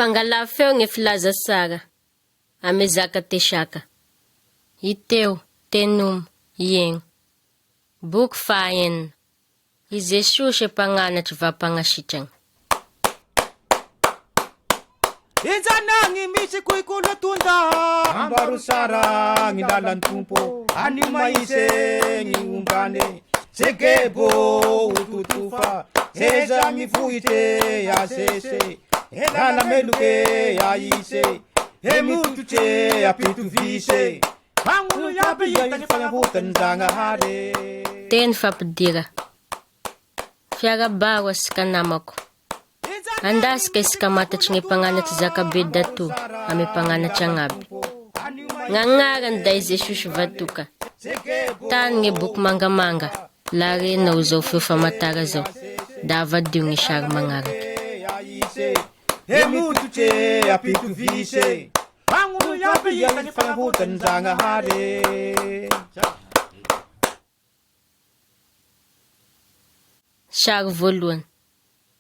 Fangala feo ny filaza sara, amezaka teshaka. Iteo, tenum, ieng. Book faen. Izeshushe panganat vapangashichang. Izanangi misi kuikuna tunda ambaru sara ngilalan tumpo ani maise ngiungane segebo ututufa eza mifuite ya sese elala meluke ya ise emutuche ya pituvise pangulu ya biyita ni fangabutan danga hare Ten fapdira. Fiara bawas kanamako. Andas kay skamatach ng panganat zakabeda tu, ame panganat changabi. Ngangaran da Jesus vatuka. Tan nge buk manga, lari na uzo fufa matara zo. Dava yung ishar mangarak. Emutuche apitu vise, pangulo yapi yan ni pangabutan danga hare. Shar voluan.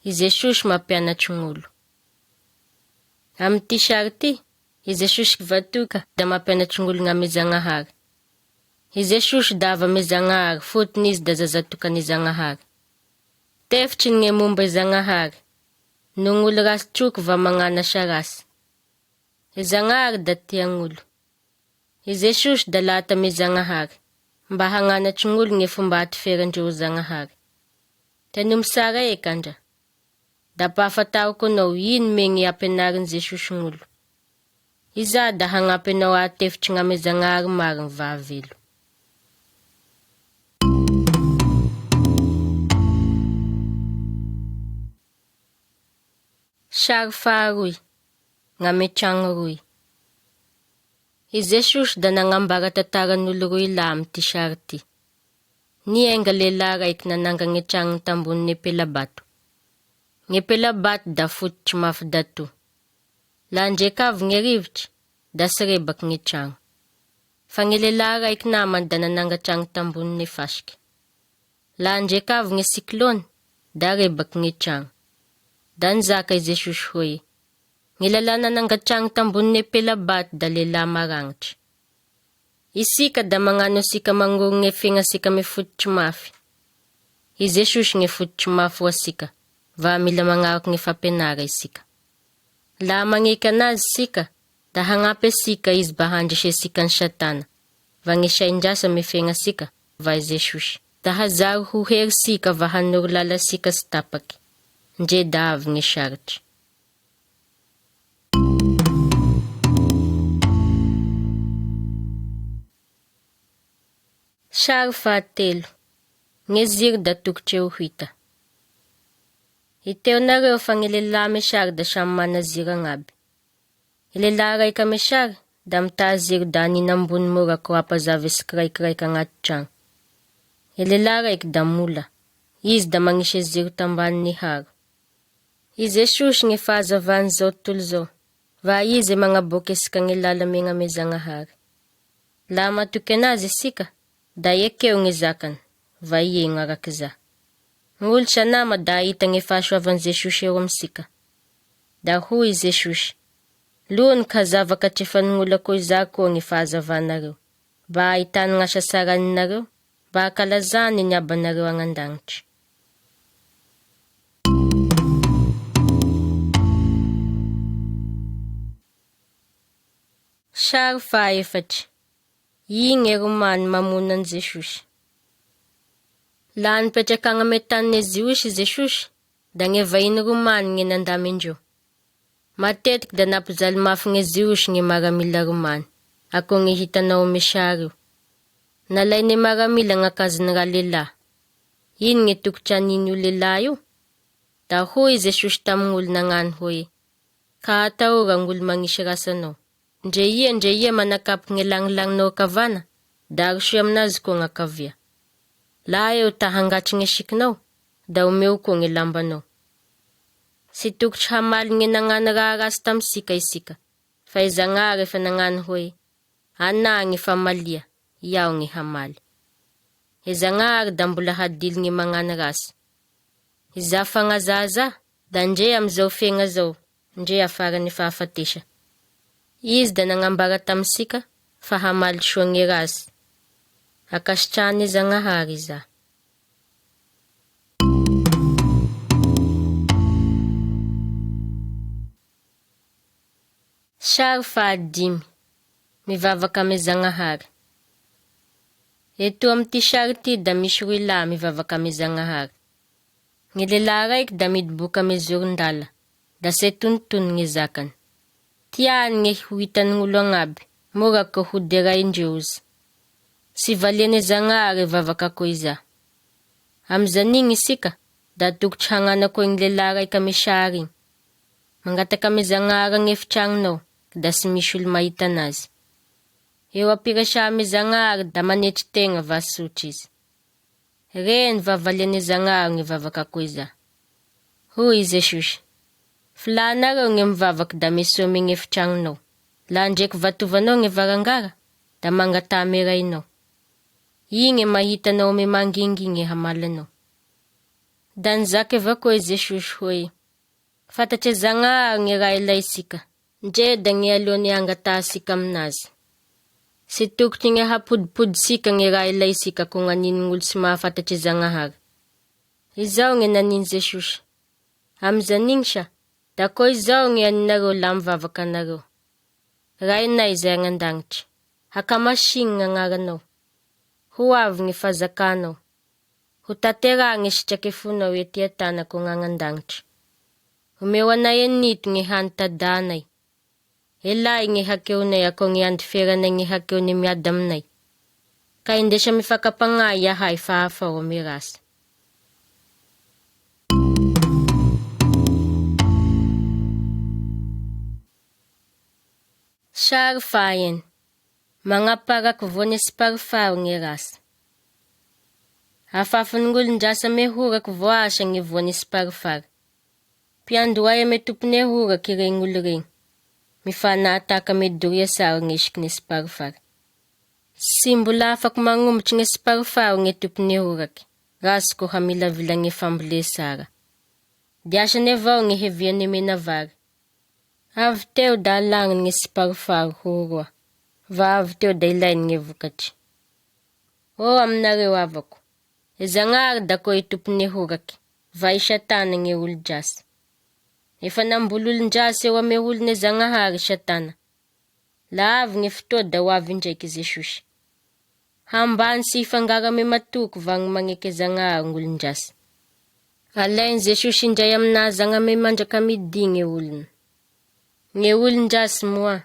Izeshush mapianatrungulu. Amti sharti, izeshush vatuka da mapianatrungulu nga mizangahar. Izeshush dava mizangahar, futnis da zazatuka ni zangahar. Tefchin nge mumba zangahar. Nungul ras chuk va mangana sharas. Izangahar da tiangulu. Izeshush da lata mizangahar. Mbahangana chungulu nge fumbat feranjo zangahar. Tenum sara ekanja. Dapafataw ko no yin ming yapenarin zeshushungulu. Iza da hangapin wa atef chinga mezangar marang vavilu. Sharfarui, nga mechangurui. Izeshush da nangambara tataranulurui lam ti sharti. Ni engalela ik na nangangechang tambun ni pelabatu. Ngepelabat da fut maf datu. Lanjekav ngerivch, da serebak ngechang. Fangilelara ik naman da nanangachang tambun ni fashki. Lanjekav ngesiklon, da rebak ngechang. Dan zakay zeshushoy. Ngilalana nangachang tambun ni pelabat da lela marangch. Isika da mga no sika mangung ngefinga sika me fut mafi. Izeshush nge fut maf wasika. Va mila mangawak ni fapenara isika. Lamang ikanaz sika, dahangape sika izbahanja siya sikan shatana. Vangi siya inja sa mifenga sika, va izeshush. Dahazar huher sika vahanur lala sika stapaki. Nje dav ni sharch. Sharfa telu. Ngezir da tukche uhita. Iteo na reo fangilila meshar da shamana zirangabi. Ililaray ka meshar, damtazir da ninambun mura kwa pazavis kray-kray ka nga tiyang. Ililaray damula, iz da mangishe tamban ni har. Ize shush nge faza van zo tulzo, va ize mga bukis kang ilalami nga meza nga har. Lama tukenazi sika, da yekeo ngizakan, va iye nga rakiza. Ngul siya na madaitang ifaswa van zeshush sika. Da hui zeshush. Luon kazava kachifan ngula ko izako ang ifaza van na rin. Ba itan nga siya saran na rin. Ba kalazan niya ba na rin ang andangch. Shar faifach. Ying eruman mamunan zeshush. Laan pecha kanga metan ne ziwish zeshush, da nge vain ruman nge nandamin jo. Matetik da napzal maf nge ziwish nge maramila ruman, ako nge hita na umesharu. Nalay ne maramila nga kazan ralila. Yin nge tukchan ninyo lilayo. Da hui zeshush tamngul na ngan hui. Kaataw rangul mangishirasano. Nje manakap nge lang no kavana, da arshuyam nazko nga kavya. Layo tahangach nge shikno, da umeu ko nge lambano. Si tukch hamal nge nangan raras tam sika. Faizangare fa nangan hui. Ana nge famalia, yaw nge hamal. Izangar dambula hadil nge mangan ras. Izafa nga zaza, danje am zo fe nga zo. ndre afarany fahafatesa. Izy da nagnambara tamsika fa hamaly soa gny razy. Akasitrahany Zagnahary za. Sary fahadimy. Mivavaky amy Zagnahary. Eto amty sary ty da misy roy lahy mivavaky amy Zagnahary. Gny lehilahy raiky da midoboky amy zorondala, da se tonotono gny zakany. Tiany gny hitany gn'olo agnaby, mora ko hoderaindreo izy. Sy valiany Zagnahary vavaky ako iza. Amizan'igny isika, da tokotry hagnanako gny lehilahy raiky amy sary igny. Mangataky amy Zagnahary agny efitragnonao, da sy misy olo mahita anazy. Eo apirasa amy Zagnahary da manetry tegna vasotry izy. Reny vavaliany Zagnahary gny vavaky ako iza. Hoy Jesosy, filanareo gny mivavaky da misoa amy gny efitragnonao. La ndreky vatovanao gny varangara, da mangatamy rainao. Igny mahitanao amy mangingingy hamalanao. Da nizaka avao koa Jesosy hoe, fantatry Zagnahary gny raha ilaisika, ndre da gny aloany angatasika aminazy. Sy tokotry gny hapodipodisika gny raha ilaisika ko gn'anin'olo sy mahafantatry Zagnahary. Izao gny naniny Jesosy. Amizan'igny sa, da ko izao gny aninareo la mivavaky anareo. Rainay zay agnandagnitry, hakamasigny gn'agnaranao. Ho avy gny fazakanao. Ho tatera gny sitraky fonao ety atana ko gn'agnandagnitry. Omeo anay anito gny hany tadanay. Elay gny hakeonay ako gny andiferanay gny hakeony miady aminay. Ka indesa mifakapagnay yahay fahafao amy rasa. Sary fahaeny. Magnaparaky voany sy parfao gny rasa. Afafan'ny gn'olon-drasa mehoraky voasa gny voany sy parfary. Piandoay ame tompony horaky regny olo regny. Mifanataka ame doria sara gny esiky ny siparifary. Sy mbola afaky magnombotry gny siparifary gny tompony horaky, rasy ko hamilavila gny fambole sara. Diasany avao gny heviany menavary. Avy teo da alagniny gny siparifary horoa, va avy teo da ilainy gny vokatry. O aminareo avako, Zagnahary da ko i tompony horaky, va isatana gny olo-drasy. Efa nambololon-drasy eo ame olone Zagnahary satana. La avy gny fotoa da ho avy indraiky Jesosy. Hambany sy ifangaro ame matoky va gny magneky Zagnahary gn'olon-drasy. Alainy Jesosy indray aminazy ame mandraka midi gny olony. Gny olon-drasy moa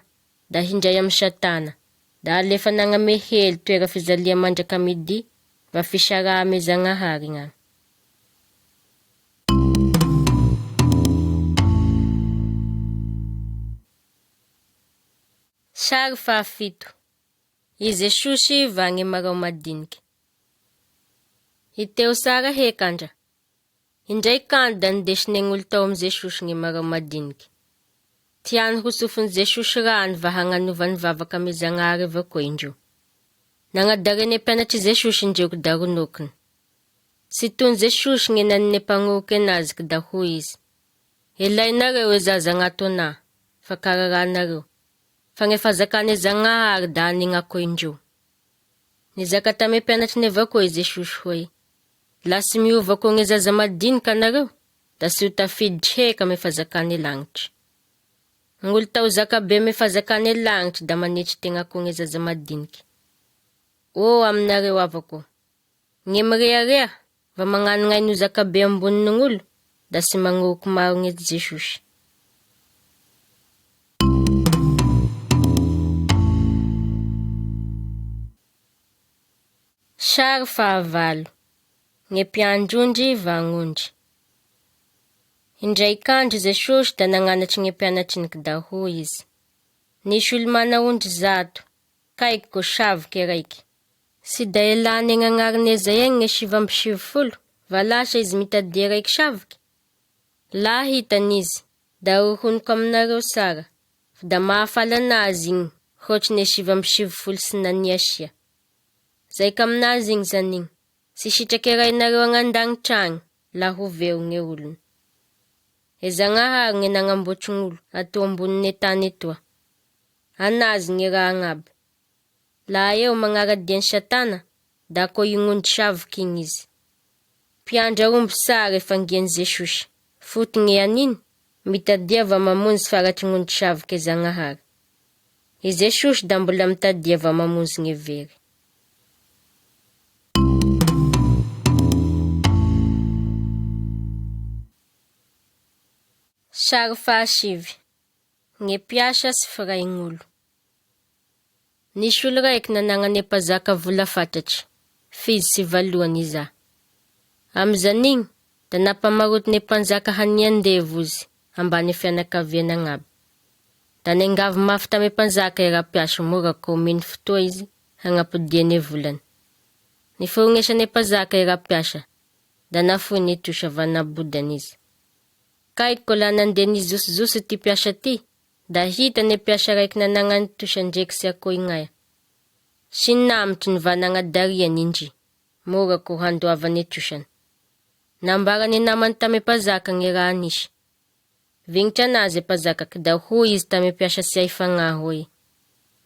da hindray amy satana, da alefa nagname hely toera fizalia mandraka midi va fisara ame Zagnahary gn'agny. Sary fahafito. I Jesosy va gny marao madiniky. Iteo sara hekandra. Indray kandro da ndesiny gn'olo tao amy Jesosy gny marao madiniky. Tiany ho sofiny Jesosy rano va hagnanovany vavaky ame Zagnahary avao koa indreo. Nagnadarene mpianatry Jesosy indreo da ronokiny. Sy tony Jesosy gny nanine mpagnoky anazy da hoy izy. Elainareo e zaza agnato ana, fa kararanareo. Fa gny fazakane Zagnahary da anigna ko indreo. Nizaka tame mpianatry ne avao koa i Jesosy hoe, la sy miova ko gny zaza madinika anareo, da sy ho tafiditry heka ame fazakane lagnitry. Gn'olo tao zakabe ame fazakane lagnitry da manetry tegna ko gny zaza madiniky. O aminareo avako, gny mirearea va magnano gn'aino zakabe amboniny gn'olo, da sy magnoky maro gny Jesosy. Sary fahavalo. Gny mpiandrondry va gn'ondry. Indray kandro Jesosy da nagnanatry gny mpianatriny da hoy izy. Nisy olo mana ondry zato, kaiky ko saviky raiky. Sy da elany gn'agnarine zay gny 750, va lasa izy mitadia raiky saviky. La hitany izy, da hohoniko aminareo sara, da mahafala anazy igny, hotrine 750 sy naniasia. Zay ka aminazy igny zanigny, sy sitraky rainareo agnandagnitry agny, la hoveo gny olony. E Zanahary nge nangamboatry gn'olo ato ambonin'ny tany etoa. Anazy nge raha agnaby. Laha eo magnaradian'ny Satana, da ko ignondry saviky igny izy. Mpiandra omby sara efa ngian'i Jesosy. Fotony aniny, mitadia va mamonzy faratry gn'ondry saviky e Zanahary. E Jesosy da mbola mitadia va mamonzy gne very. Sary fahasivy. Gne piasa sy firaign'olo. Nisy olo raiky nanagna mpanjaka vola fantatry, fizy sy valohany iza. Amizan'igny, da napamaroty ne mpanjaka haniandevo izy ambany fianakaviana agnaby. Da nengavy mafy tame mpanjaka e rapiasa mora ko miny fotoa izy hagnampodiane volany. Niforognesane mpanjaka e rapiasa, da nafoy nitosha va nabodany izy. Kaiky ko la nandeha nizosizosy ty piasa ty, da hita ne piasa raiky nanagna nitosha ndreky sy ako ignaya. Sinamitry ny va nagnadaria nindry, mora ko handoava nitosany. Nambarany namany tame mpanjaka nge raha nisy. Vignitra anazy e mpanjakaky da hoy izy tame piasa sy haifagnahy hoy.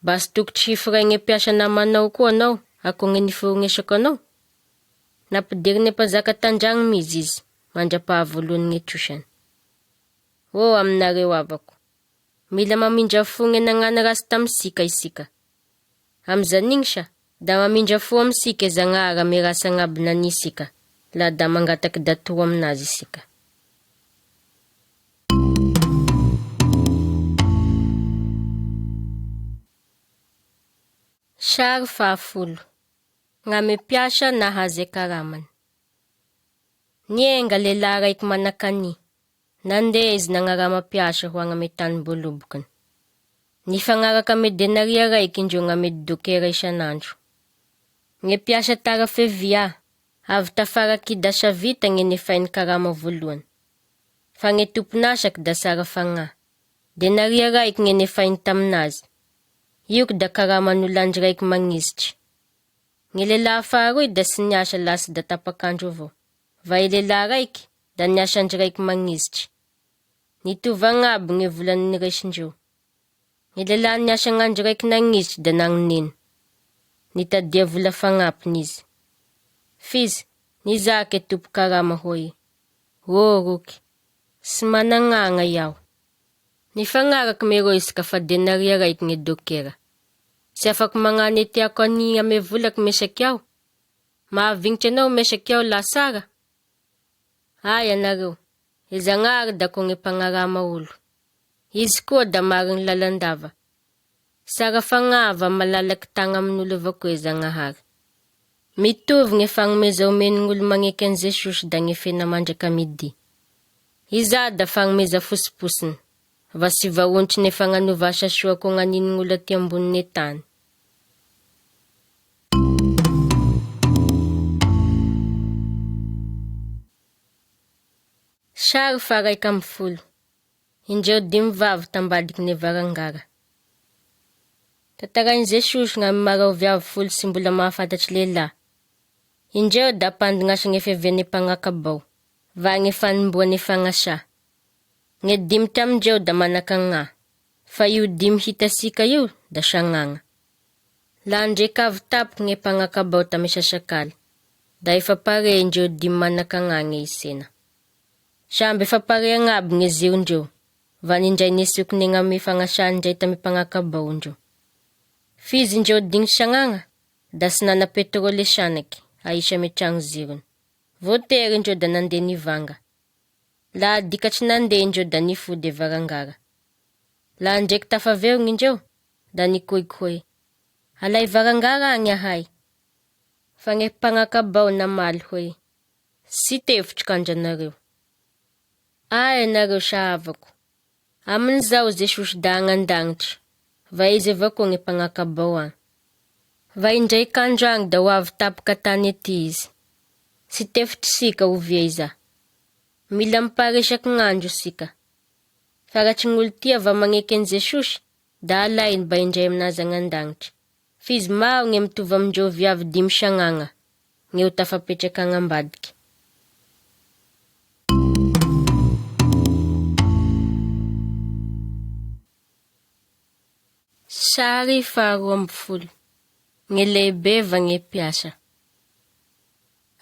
Basy tokotry hifiray nge piasa namanao koa anao, ako nge niforognesako anao. Napidiry ne mpanjaka tandragno mizy izy, mandra-pahavoloany nitosany. O aminareo avako, mila mamindra fo nge nagnana rasy tamisika isika. Amizan'igny sa, da mamindra fo amisika e Zanahary ame rasy agnaby nanisika, la da mangataky datoa aminazy isika. Sary fahafolo. Ngame piasa nahazy e karamany. Nienga lehilahy raiky manakany. Nandeha izy nagnarama piasa ho agny ame tany bolobokany. Nifagnaraka ame denaria raiky indreo ngame dokera isanandro. Nge piasa tara fevia, avy tafara kidasa vita nge nefainy karama voalohany. Fa nge tomponasaky da sara fagnahy. Denaria raiky nge nefainy taminazy. Iok da karaman'olandry raiky magnizitry. Nge lehilahy faharoy da sy niasa lasy da tapakandro avao. Va e lehilahy raiky da niasandry raiky magnizitry. Nitovy agnaby nge volany niresindreo. Nge lehilahy niasa gn'andro raiky nagnizitry da nagnoneny. Nitadia vola fagnampiny izy. Fizy, nizaka e tompo karama hoy. O roky, sy managnagna iaho. Nifagnaraky mero isika fa denaria raiky nge dokera. Sy afaky magnano e tiako ani ame volaky mesaky aho. Mahavignitry anao mesaky aho la sara. Ay anareo, e Zanahary da ko nge pagnarama olo. Izy koa da mariny lalandava. Sara fagnava malalaky tagna amin'olo avao koa e Zanahary. Mitovy nge fagnomeza omen'olo magneky an Jesosy da nge fena mandraka midi. Iza da fagnomeza fosiposiny. Va sy vaontry ne fagnanova asa soa ko gn'anin'olo aty ambonin'ny tany. Sary faraiky amby folo. Indreo 5 vavy tambadiky ne varangara. Tatarainy Jesosy ngamy marao viavy folo sy mbola mahafantatry lehilahy. Indreo da pandignasa nge feviane pagnakabao, va nge fanomboane fagnasa. Nge 5 tamindreo da manakagnahy, fa io 5 hitasika io da sagnagna. La ndreky avy tapoky nge pagnakabao tame sasakaly, da efa pare indreo 5 manakagnahy nge isena. Samby efa pare agnaby nge ziondreo, va nindray nesokone ngame fagnasa ndray tame pagnakabao ndreo. Fizy indreo 5 sagnagna, da sy nana petrôly sanaky, aisy ame tragno zirony. Votery indreo da nandeha nivanga. La dikatry nandeha indreo da nifody e varangara. La ndreky tafaverigny indreo, da nikoiky hoe, alay varangara agny ahay. Fa nge pagnakabao namaly hoe, sy tevotry kandranareo. Ay nareo sahavako. Amin'izao Jesosy da agnandagnitry, va izy avao koa nge pagnakabao agny. Va indray kandragny da ho avy tapoka tany ety izy. Sy tefotry sika ovia iza. Mila miparesaky gn'andro sika. Faratry gn'olo tia va magneky an Jesosy, da alainy ba indray aminazy agnandagnitry. Fizy maro nge mitovy amindreo viavy 5 sagnagna, nge ho tafapetraky agnambadiky. Sary 12 Nge lehibe va nge piasa.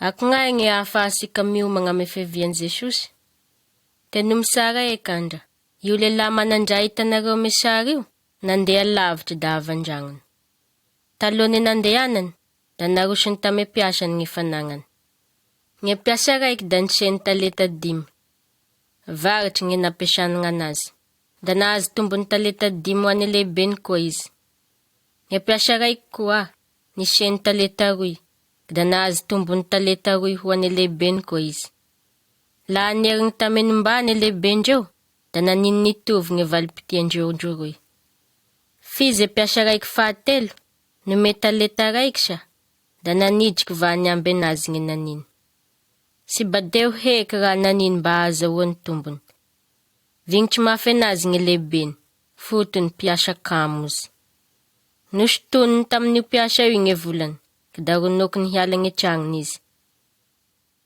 Ako nga nge afasika miomagna amy fiavian'i Jesosy. Tenom sara ekandra, io lehilahy manandray hitanareo amy sary io, nandeha lavitra da avy an-dragnony. Talohany nandehanany, da narosiny tamy piasany nge fanagnany. Nge piasa raiky da niseny talenta 5. Varitry nge nampiasanana anazy, da nahazo tombony talenta 5 ho any lehibeny koa izy. Nge piasa raiky koa, niseny talenta 2, da nahazo tombony talenta 2 ho any lehibeny koa izy. Laha nerigny tameny mbany lehibendreo, da naniny nitovy nge valipitiandreo roy. Fizy piasa raiky fahatelo, nome talenta raiky sa, da nanidriky va niamby anazy nge naniny. Si badeo heky raha naniny mba ahazahoany tombony. Vignitry mafy anazy nge lehibeny, fotony piasa kamozy. Nosotoniny tamin'io piasa io nge volany, da ronokony hiala nge tragnony izy.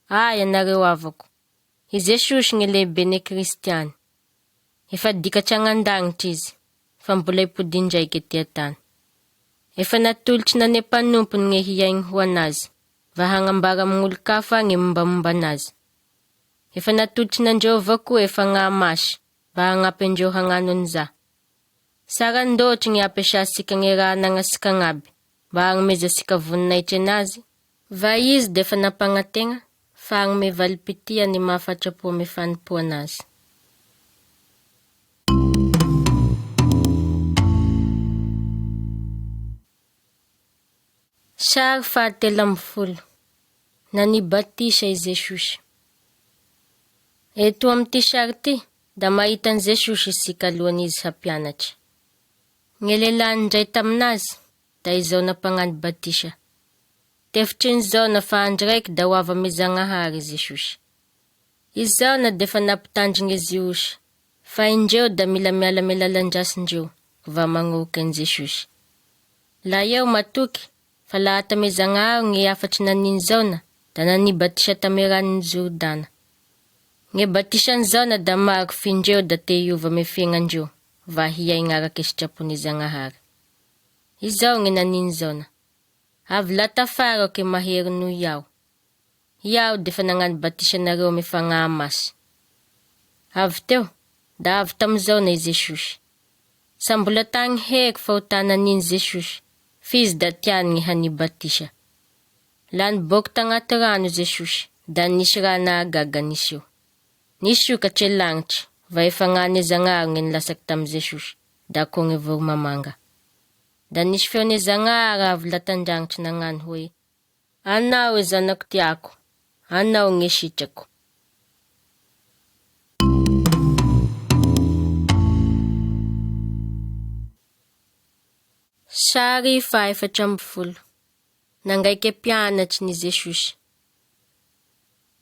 Aya nareo avako, i Jesosy nge lehibeny kristiany. Efa dikatra agnandagnitra izy, fa mbola ipodindraiky etỳ tany. Efa natolotry nanepanompony nge hiaigny ho anazy, va hagnambara amin'olo-kafa nge mombamomba anazy. Efa natolotry nandreo avao koa efa ng'amasy, va hagnampy andreo hagnano an'iza. Sara ndootry nge ampiasasika nge raha anagnasika agnaby, va hagnomezasika voninahitry anazy, va izy defa nampagnategna, fa hagnome valipitia ny mahafatrapo ame fanompo anazy. Sary 13 Nanibatisa i Jesosy. Eto amty sary ty, da mahitan'i Jesosy isika alohan'izy hampianatry. Nge lehilahy ndray taminazy, da izao nampagnano batisa. Tefitry n'izao na fa andro raiky da ho avy ame Zagnahary Jesosy. Izao na defa nampitandriny Jiosy, fa indreo da mila miala ame lalandrasindreo, va magnoky an Jesosy. La eo matoky, fa laha tame Zagnahary nge afatry naniny zaona, da nanibatisa tame ranony Jordana. Nge batisan'ny zaona da mariky findreo da te hiova ame fiaignandreo, va hiaigna araky sitrapony Zagnahary. Izao nge naniny zaona. Avy latafara ke mahery no iaho. Iaho defa nagnano batisanareo ame fagnamasy. Avy teo, da avy tam'izao i Jesosy. Sambola tagny heky fa ho tananiny Jesosy, fizy da tiany nge hanibatisa. Lany boky tagnaty rano Jesosy, da nisy raha nahagaga nisy io. Nisy io katre lagnitry, va efa ngane Zagnahary nge nilasaky tam Jesosy, da koa nge voro mamanga. Da nisy feone Zagnahary avy latandrangitry nagnano hoe, anao e zanako tiako, anao nge sitrako. Sary 14 Nangaiky mpianatry ni Jesosy.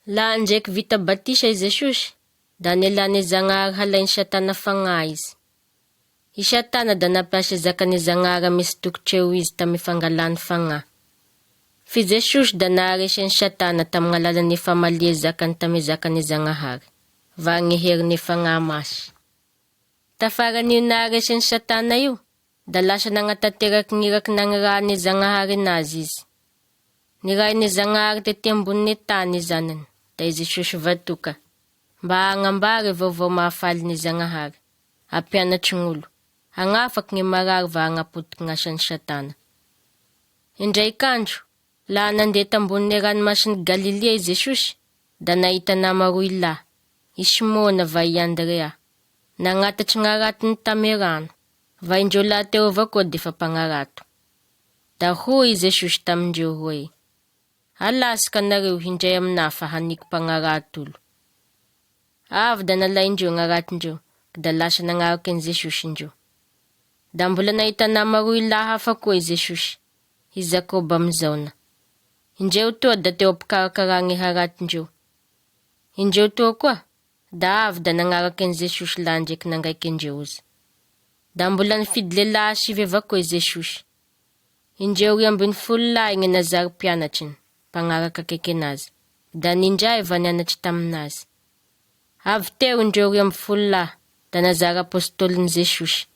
La ndraiky vita batisa i Jesosy, da nelane Zagnahary halainy Satana fagnahy izy. I Satana da nampiasa zakane Zagnahary misy tokotreo izy tamy fangalany fagnahy. Fi Jesosy da naharesany Satana tamy alalan'ny famalia zakany tamy zakane Zagnahary, va ngeheriny fagnahy masy. Tafaran'io naharesany Satana io, da lasa nagnatanteraky ngiraky nanirahane Zagnahary anazy izy. Nirahine Zagnahary tety amboniny tany zanany, da i Jesosy vatoka, mba hagnambary vaovao mahafaly Zagnahary, hampianatry gn'olo, hagnafaky nge marary va hagnapotiky gn'asan'ny Satana. Indraik'andro, laha nandeha tamboniny ranomasiny Galilea i Jesosy, da nahita nama roy lahy, i Simona va i Andrea, nagnatatry gn'aratony tamy rano, va indreo laha teo avao koa defa mpagnarato. Da hoy i Jesosy tamindreo hoe, alasika nareo hindray amina fa haniko mpagnarato olo. Avy da nalaindreo gn'aratindreo, da lasa nagnaraky an Jesosy indreo. Da mbola nahita nama roy lahy hafa koa i Jesosy, i Jakoba amizaona. Indreo toa da teo ampikarakaragny haratindreo. Indreo toa koa, da avy da nagnaraky an Jesosy laha ndraiky nangaiky andreo izy. Da mbola nifidy lehilahy 7 avao koa i Jesosy. Indreo 12 lahy nge nazary mpianatriny, mpagnaraka akaiky anazy, da nindray va nianatry taminazy. Avy teo indreo 12 lahy, da nazary apostôlin'i Jesosy,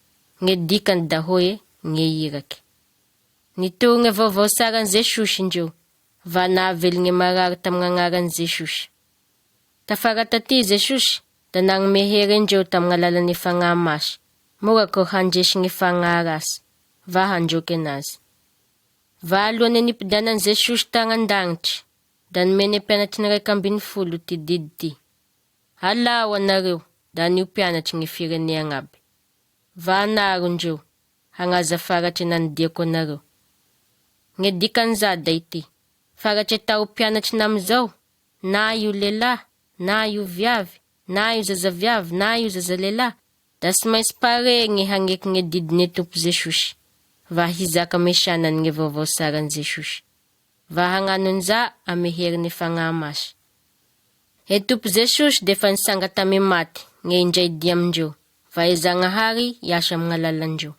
nge dikany da hoe nge iraky. Nitonga vaovao saran'i Jesosy indreo, va navely nge marary tamin'agnaran'i Jesosy. Tafara taty Jesosy, da nagnome hery indreo tamin'ny alalan'ny fagnahy masy, mora ko handresy nge fagnahy rasy, va handroky anazy. Va alohan'ny nipidanan'i Jesosy tagnan-danitry, da nomeny mpianatry ny 12 ty didy ty. Alao anareo, da anio mpianatry nge firenea aby. Va anaro indreo, hagnaza faratry nanidiako anareo. Nge dikan'za da ity, faratry tao mpianatry namizao, na io lehilahy, na io viavy, na io zazaviavy, na io zazalehilahy, da sy maintsy pare nge hagneky nge didine Tompo Jesosy. Va hizaka mesanany nge vaovao saran'i Jesosy. Va hagnano an'iza ame herin'ny fagnahy masy. E Tompo Jesosy defa nisanga tame maty nge indray dia amindreo, va e Zagnahary hiasa amin'ny alalandreo.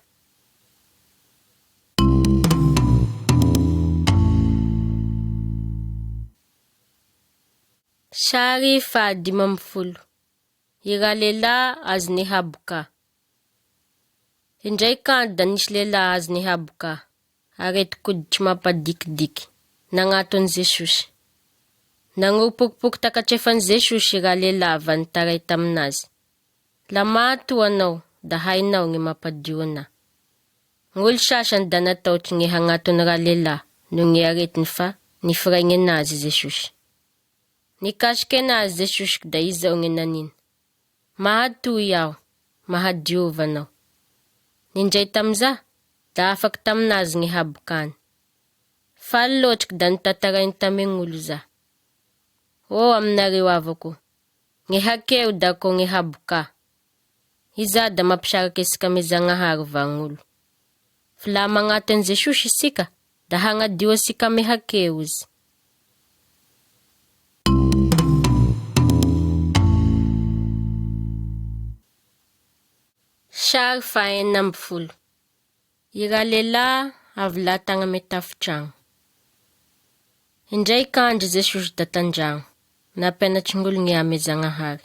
Sary 15. Ira lehilahy azony haboka. Indray kandro da nisy lehilahy azony haboka, arety koditry mampadikidiky, nagnatony Jesosy. Nagnopokipoky takatrefany Jesosy ira lehilahy va nitaray taminazy. La mato anao, da hainao nge mampadio anahy. Ng'olo sasany da nataotry nge hagnatony ra lehilahy, no nge aretiny fa nifiraigny anazy Jesosy. Nikasiky anazy Jesosy da izao nge naniny. Mahatoy aho, mahadiova anao. Nindray tamza, da afaky taminazy nge habokany. Faly loatriky da nitatarainy tamen'olo za. O aminareo avako, nge hakeo da ko nge haboka. Iza da mampisaraky isika ame Zagnahary vagn'olo. Fa la magnatony Jesosy isika, da hagnadio asika ame hakeo izy. Sary 14. Ira lehilahy avy latagna ame tafitragno. Indray kandro Jesosy da tandragno, nampianatry-ng'olo nge ame Zagnahary.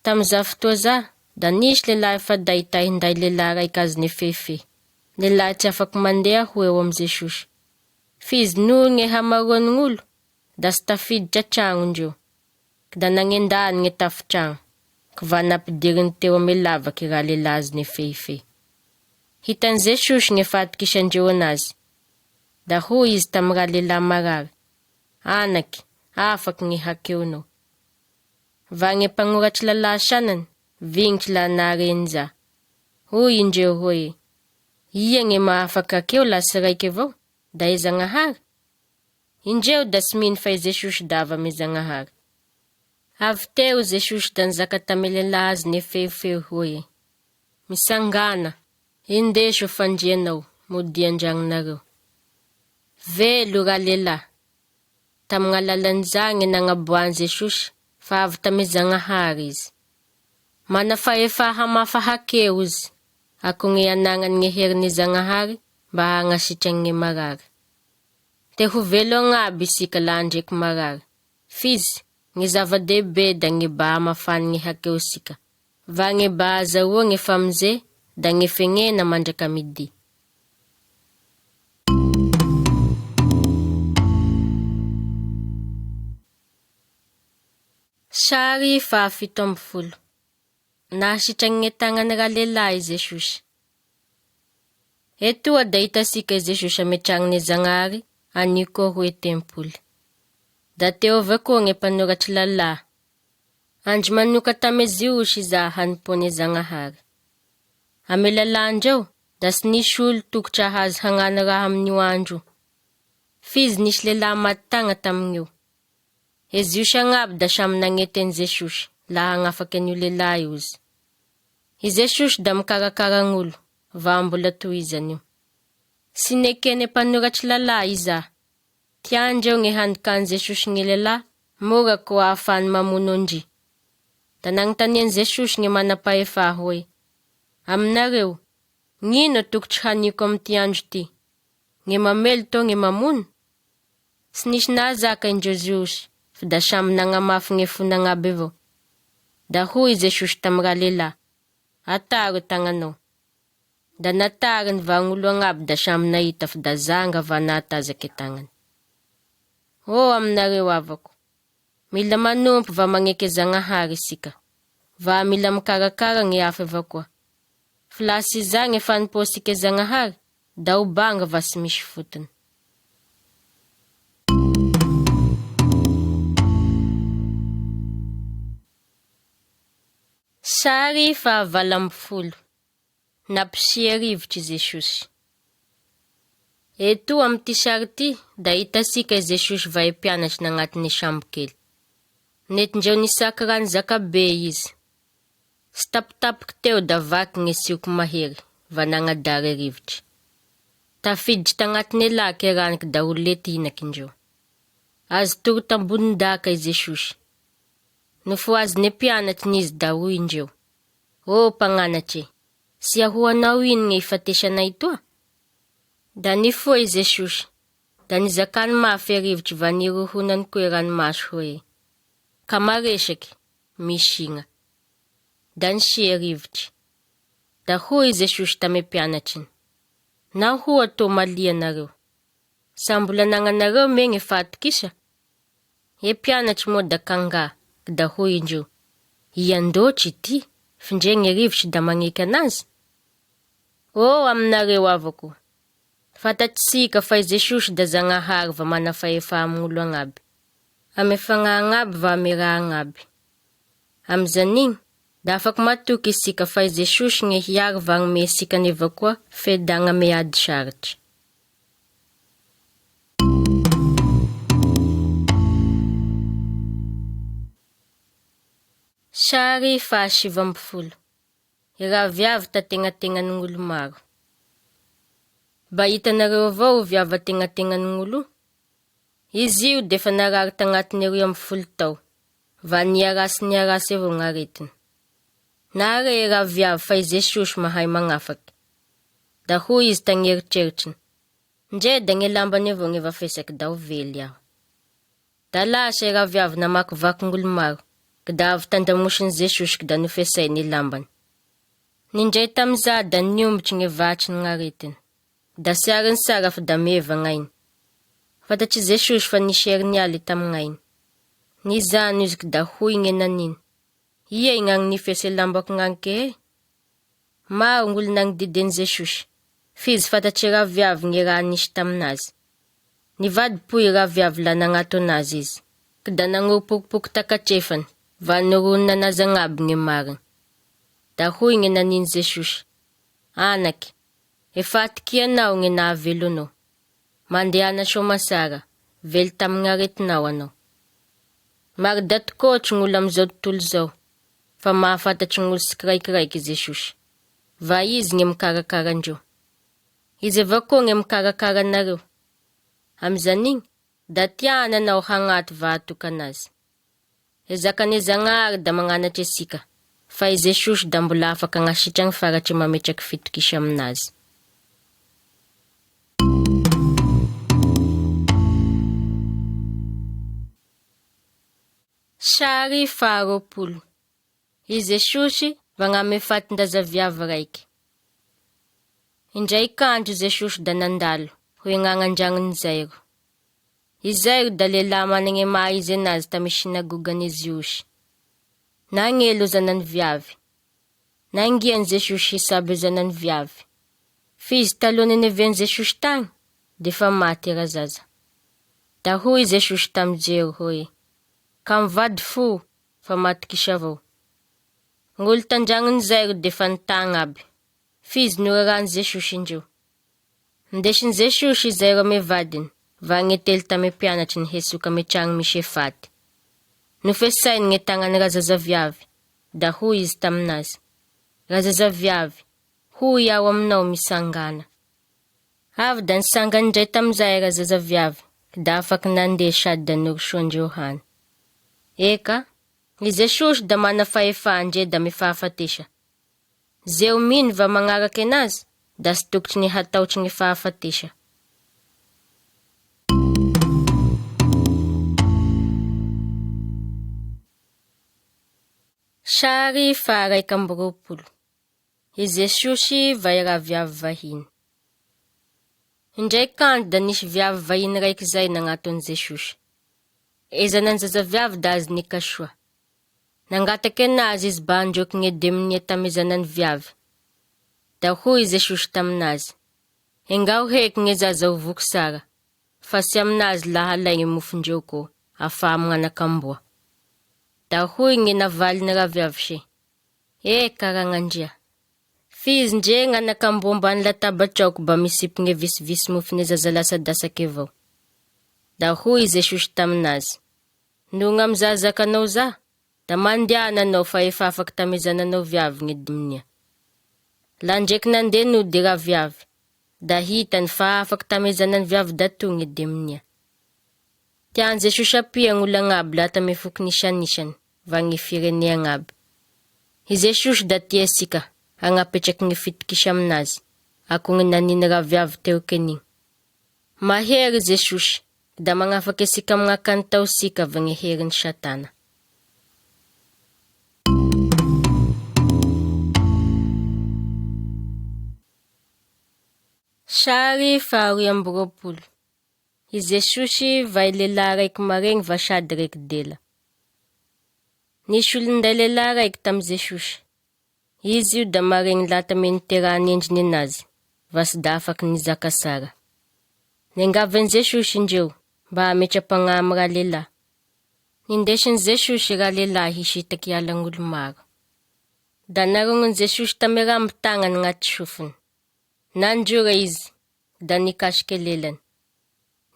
Tamiza fotoa za, da nisy lehilahy efa day hinday lehilahy raiky azony efefe. Lehilahy tsy afaky mandeha ho eo amy Jesosy. Fizy noho nge hamaroany ng'olo, da sy tafiditra tragno indreo. Da nangendany nge tafitragno, va nampidiriny teo ame lavaky ira lehilahy azony efefe. Hitan'i Jesosy nge fahatokisandreo anazy. Da hoy izy tamy ra lehilahy marary, anaky, afaky nge hakeonao. Va nge mpagnoratry lalahy sanany, vignitry la nareny za. Hoy indreo hoe, ia nge maafaky hakeo la sy raiky avao, da e Zagnahary. Indreo da sy mino fa e Jesosy dava ame Zagnahary. Avy teo Jesosy da nizaka tame lehilahy azony efefe hoe, misangana, indeso fandrianao, mody andragnonareo. Velo ra lehilahy. Tamy gn'alalan'iza nge nagnaboahan'i Jesosy, fa avy tame Zagnahary izy. Mana fahefa hamafa hakeo izy, ako nge anagnany nge herin'ny Zagnahary, mba hagnasitrany nge marary. Te ho velo agnaby isika la andreky marary. Fizy, nge zava-dehibe da nge ba hamafany nge hakeo sika. Va nge ba azahoa nge famize, da nge fegnena mandraka midi. Sary 17. Nahasitrany nge tagnany ra lehilahy Jesosy. Etoa da hitasika Jesosy ame tragnony Zagnahary, anio koa hoe tempoly. Da teo avao koa nge mpanoratry lalahy. Andro manoka tame Jiosy iza hanimpony Zagnahary. Ame lalandreo, da sy nisy olo tokotra hazo hagnano raha amin'io andro. Fizy nisy lehilahy matagna tamin'io. E Jiosy agnaby da samy nagneteny Jesosy, la hagnafaky an'io lehilahy izy. I Jesosy da mikarakara ng'olo, va mbola tohizany io. Sy nekeny mpanoratry lalahy iza. Tiandreo nge handikany Jesosy nge lehilahy, mora ko ahafany mamono ndry. Da nagnontaniany Jesosy nge manam-pahefa hoe, aminareo, ngino tokotry haniko amty andro ty? Nge mamelo to nge mamono? Sy nisy nahazaka indreo Jiosy, fa da samy nagnamafy nge fonagnaby avao. Da hoy Jesosy tamy ra lehilahy, ataro tagnanao. Da natarin va ngulo agnaby da samy nahita fa da zanga va nahatazaky e tagnany. Aminareo avako, mila manompy va magneky Zagnahary isika, va mila mikarakara gny hafa avao koa. Flasy zagny e fanompoasika Zagnahary, da ho banga va sy misy fotony. Sary fahavalo amby folo. Nampisia rivotry Jesosy. Eto amty sary ty da hitasika Jesosy va mpianatry nagnatiny sambo kely. Netindreo nisaky rano zakabe izy. Sy tapitapiky teo da vaky gny sioky mahery va nagnadary rivotry. Tafiditry tagnatiny laky raniky da ho lety inakindreo. Azy toro tambonindaka i Jesosy. Nofo azy ne mpianatry n'izy da hoy indreo. Mpagnanatry, sy ahoanao ino gny ifatesanay toa? Da nifoy Jesosy, da nizakany mafy e rivotry va nirohonany koa ranomasy hoe, ka maresaky, misigna. Da nisia rivotry. Da hoy Jesosy tame mpianatriny, nahoa to malia nareo? Sambola nagnanareo me gny fahatokisa? E mpianatry moa da kanga, da hoy indreo, iandotry ty, findregny rivotry da magneky anazy? Aminareo avako, fatatsika fa i Jesosy da Zagnahary va mana fahefa amin'olo agnaby. Ame fagnahy agnaby va ame raha agnaby. Amizanigny, da afaky matoky isika fa i Jesosy gny hiary va agnome isika neva koa fedagna ame ady saritry. Sary fahasivy amby folo. I raha viavy tategnategnan'olo maro. Ba hitanareo avao viava tegnategnan'olo? Izy io defa narary tagnatiny 12 tao, va niarasy avao gn'aretiny. Nare raha viavy fa i Jesosy mahay magnafaky. Da hoy izy tagneritreritiny, ndre da gny lambany avao gny vafesaky da ho vely aho. Da lasa raha viavy namakivaky ng'olo maro, da avy tandamosiny Jesosy da nofesay ny lambany. Nindray tamiza da niombotry gny vatry gn'aretiny, da siariny sara fa da meva gn'ainy. Fatatry Jesosy fa nisy hernialy tamignainy. Nizano izy da hoy gny naniny, iey gn'agny nifese lambako gn'anke e? Maro ng'olo nagnodidiny Jesosy, fizy fatatry raha viavy gny raha nisy taminazy. Nivadipoy raha viavy la nagnato anazy izy, da nagnopokipoky takatrefany, va noronina anazy agnaby gny mariny. Da hoy gny naniny Jesosy, anaky, efa atiky anao gny nahavelo anao. Mandehana soma sara, velo tamin'ny aretinao anao. Maro da tokotry gn'olo amizao tontolo zao, fa mahafantatry gn'olo sy kiraikiraiky Jesosy. Va izy gny mikarakara andreo. Izy avao koa gny mikarakara anareo. Amizanigny, da tiana anao hagnaty va atokanazy. E zakane Zagnahary da magnanatry asika, fa i Jesosy da mbola afaka agnasitra gny faratry mametraky fitokisa aminazy. Sary faharoapolo. I Jesosy va gname fatin-daza viavy raiky. Indray kandro Jesosy da nandalo, hoe gn'agnandragnony Jairo. I Jairo da lehilahy managny maha izy anazy tamy sinagogany Ziosy. Nagnelo zanany viavy. Nangiany Jesosy hisaby zanany viavy. Fizy talohany neviany Jesosy tagny, defa maty razaza. Da hoy Jesosy tamy Jairo hoe, ka mivady fo, fa matokisa avao. Ng'olo tandragnony Jairo defa nitagny aby. Fizy norarany Jesosy indreo. Ndesiny Jesosy Jairo ame vadiny, va agnetely tame mpianatry ny hesoka ame tragno misy efaty. Nofesainy gny tagnany razaza viavy, da hoy izy taminazy, razaza viavy, hoy aho aminao misangana. Avy da nisangany indray tamizay razaza viavy, da afaky nandeha sady da norosoandreo hany. Eka, i Jesosy da mana fahefa ndre da mifahafatesa. Zeo mino va magnaraky anazy, da sy tokotry ny hataotry ny fahafatesa. Sary faha 120. I Jesosy vai raha viavy vahiny. Indraiky andro da nisy viavy vahiny raiky zay nagnatony Jesosy. Ezanany zazaviavy da azy nikasoa. Nangataky anazy izy ba androky gn'edeminia tamy zanany viavy. Da hoy Jesosy taminazy, engao heky gne zaza ho voky sara, fa sy aminazy laha alay gne mofondreo ko, afa magnanakamboa. Da hoy gne navaliny raviavy se, karagnandria. Fizy ndre gn'anakamboa mbany latabatrao ba misipy gne visivisy mofone zaza lasa-dasaky avao. Da hoy Jesosy taminazy, no gn'amzazakanao za, da mandiana anao fa efa afaky tame zananao viavy gne diminia. La ndreky nandenody raviavy, da hitany fa afaky tame zanany viavy dato gne diminia. Tian Jesosy apia gn'olo agnaby la tame fokony isanisany, va gne firene agnaby. I Jesosy da tia sika, agnapetraky gne fitokisa aminazy, ako gne naniny raviavy teo keniny. Mahery Jesosy, da magnafaky sika magnakantao sika va gne heriny Satana. Sary faharoy amby roapolo. I Jesosy vai lehilahy raiky maregny va sady raiky dela. Nisy olonday lehilahy raiky tamy Jesosy. Izy io da maregny la tame niterahany endriny anazy, va sy da afaky nizaka sara. Nengaven'i Jesosy indreo, mba ametra-pagnahy amy raha lehilahy. Nindesin'i Jesosy raha lehilahy hisitaky alagn'olo maro. Da narongony Jesosy tame ramby tagnany agnaty sofiny. Nandrora izy, da nikasiky lelany.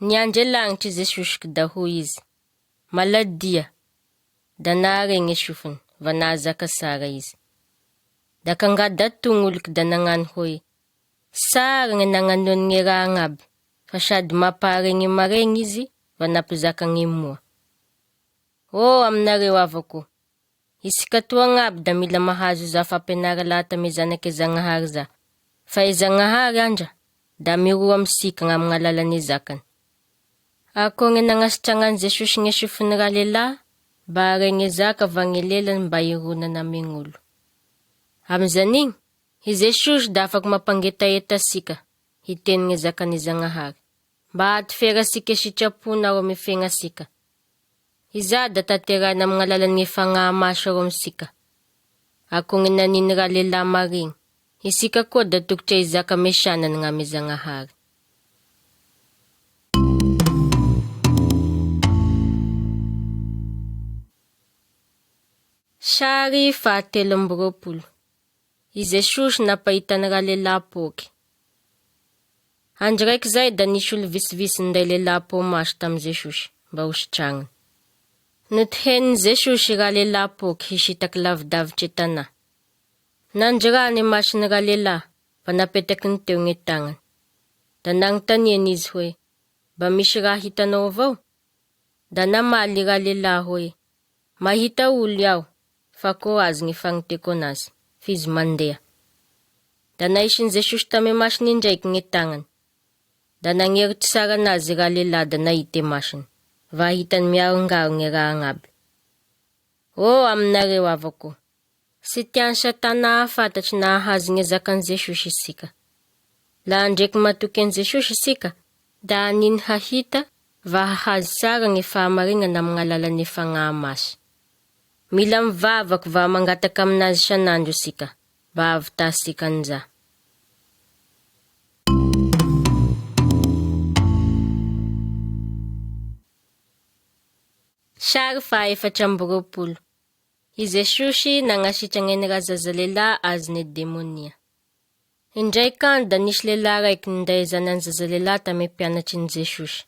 Niandry lagnitry Jesosy da hoy izy, maladia. Da naharegny sofiny, va nahazaka sara izy. Da kangada tong'olo da nagnano hoy, sara gne nagnanony gne raha agnaby, fa sady mampaharegny maregny izy, va nampizaka gne moa. Aminareo avako, isika toa agnaby da mila mahazo za fampianara laha tame zanaky Zagnahary za. Fa i Zagnahary andra, da miroa amsika gn'amy alalan'ny zakany. Ako gne nagnasitragnany Jesosy gne sofiny raha lehilahy, mba haregny zaka va gne lelany mba ironana ame gn'olo. Amizan'igny, i Jesosy da afaky mampangetaeta sika, hiteny gne zakany Zagnahary, mba hatifera sika sitrapona ro ame fiaigna sika. Iza da tanterahina amy alalan'ny fagnahy maso ro amsika. Ako gne naniny raha lehilahy maregny, isika koa da tokotry izaka mesanany gn'ame Zagnahary. Sary fahatelo amby roapolo. I Jesosy napahitany raha lehilahy poky. Andro raiky zay da nisy olo visivisy nday lehilahy po maso tamy Jesosy, mba hositragniny. Notiheniny Jesosy raha lehilahy poky hisitaky lavidavitry tana. Nandrarany masiny raha lehilahy, fa napetaky ny teo gne tagnany. Da nagnontaniany izy hoe, mba misy raha hitanao avao? Da namaly raha lehilahy hoe, mahita olo iaho, fa ko azy gne fagnoteko anazy, fizy mandeha. Da naisiny Jesosy tame masiny indraiky gne tagnany. Da nagneritry sara anazy raha lehilahy da nahita masiny, va hitany miarongaro gne raha agnaby. Aminareo avako, sy tiany Satana hafantatry na hahazy gne zakan'i Jesosy isika. La ndreky matoky an Jesosy isika, da aniny hahita va hahazy sara gne fahamarinana amy alalan'ny fagnahy maso. Mila mivavaky va mangataky aminazy isanandro isika, mba hahavitasika an'iza. Sary fahaefatra amby roapolo. I Jesosy nagnasitragne ny raha zaza lehilahy azony demonia. Indraiky andro da nisy lehilahy raiky ninday zanany zaza lehilahy tame mpianatriny Jesosy.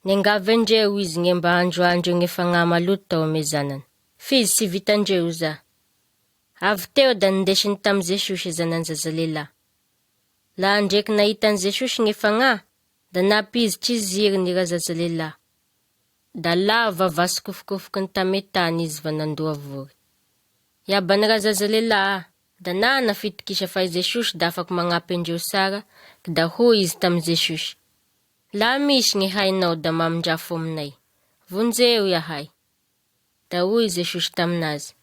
Nengavendreo izy gne mba androandreo gne fagnahy maloto tao ame zanany. Fizy sy vitandreo za. Avy teo da nindesiny tamy Jesosy zanany zaza lehilahy. La ndreky nahitany Jesosy gne fagnahy, da napizitry ziry ny raha zaza lehilahy. Da lava vasikofokofokiny tame tany izy va nandoa vory. Iabany raha zaza lehilahy, da nana fitokisa fa i Jesosy da afaky magnampy andreo sara, da hoy izy tamy Jesosy, la misy gne hainao da mamindrafo aminay, vonjeo iahay. Da hoy Jesosy taminazy,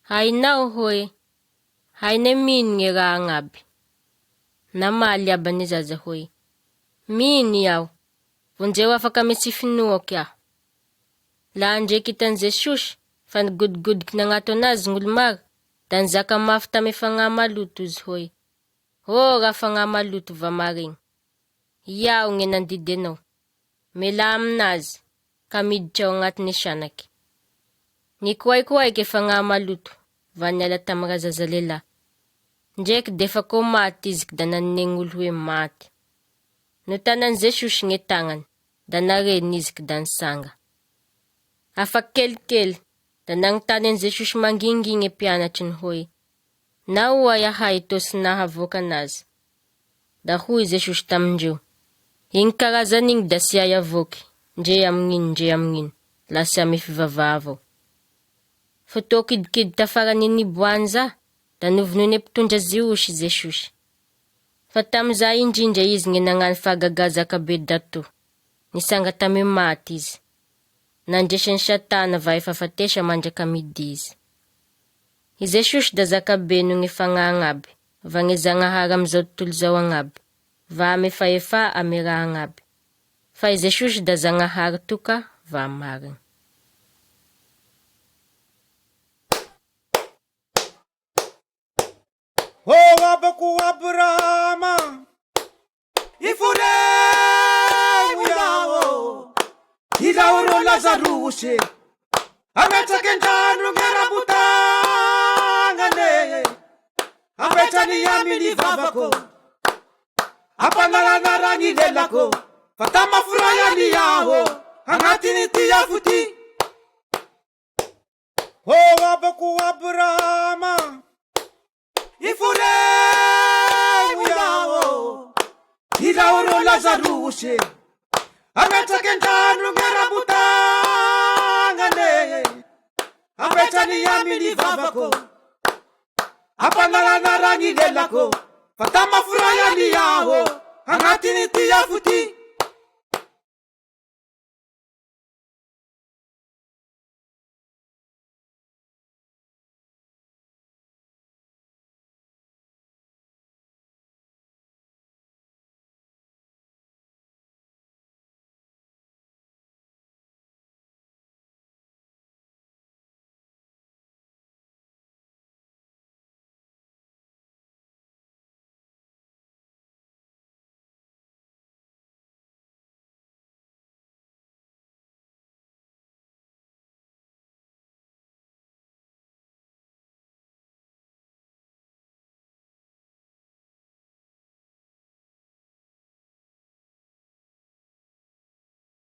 hainao hoe, Haine min nge raha agnaby. Namaly aba ny zaza hoe, mino iaho, vonjeo afaka misy finoaky aho. La ndreky hitan Jesosy, fa nigodikodiky nagnato anazy gn'olo maro, da nizaka mafy tame fagnahy maloto izy hoe, raha fagnahy maloto va maregny. Iaho nge nandidy anao, mela aminazy, ka miditra ao agnatiny sanaky. Nikoaikoaiky e fagnahy maloto, va niala tamira zaza lehilahy. Ndreky defa ko maty izy da nanengy olo hoe maty. No tanan Jesosy nge tagnany, da nareny izy da nisanga. Afaky kelikely, da nagnontany an Jesosy manginginy e mpianatriny hoe, nahoa yahay to sy nahavoaka anazy? Da hoy Jesosy tamindreo, igny karazan'igny da sy avoky, ndre amin'ino, la sy ame fivavaha avao. Fotoa kidikidy tafarany niboany za, da novonoiny mpitondra ziosy Jesosy. Fa tamizay indrindra izy nge nagnano fahagaga zakabe dato, nisanga tame maty izy. Nandresany Satana va efa fatesa mandraka midi izy. I Jesosy da zakabe no nge fagnahy agnaby, va nge zagnahary amizao tontolo zao agnaby, va ame fahefa ame raha agnaby. Fa i Jesosy da zagnahary toka va mariny. Abako Abrahama, ifure uyao, ilauro Lazaruse, amecha kenjanu ngerabutangane, amecha ni yamini vavako, apanala narangi lelako, fatama furaya ni yao, angatini tiyafuti. Abako Abrahama, ifure uyao, ilauro Lazaruse, amecha kenjanu ngerabutangane, amecha ni yamini vavako, apanala narangi lelako, fatama furaya ni yao, angatini tiyafuti.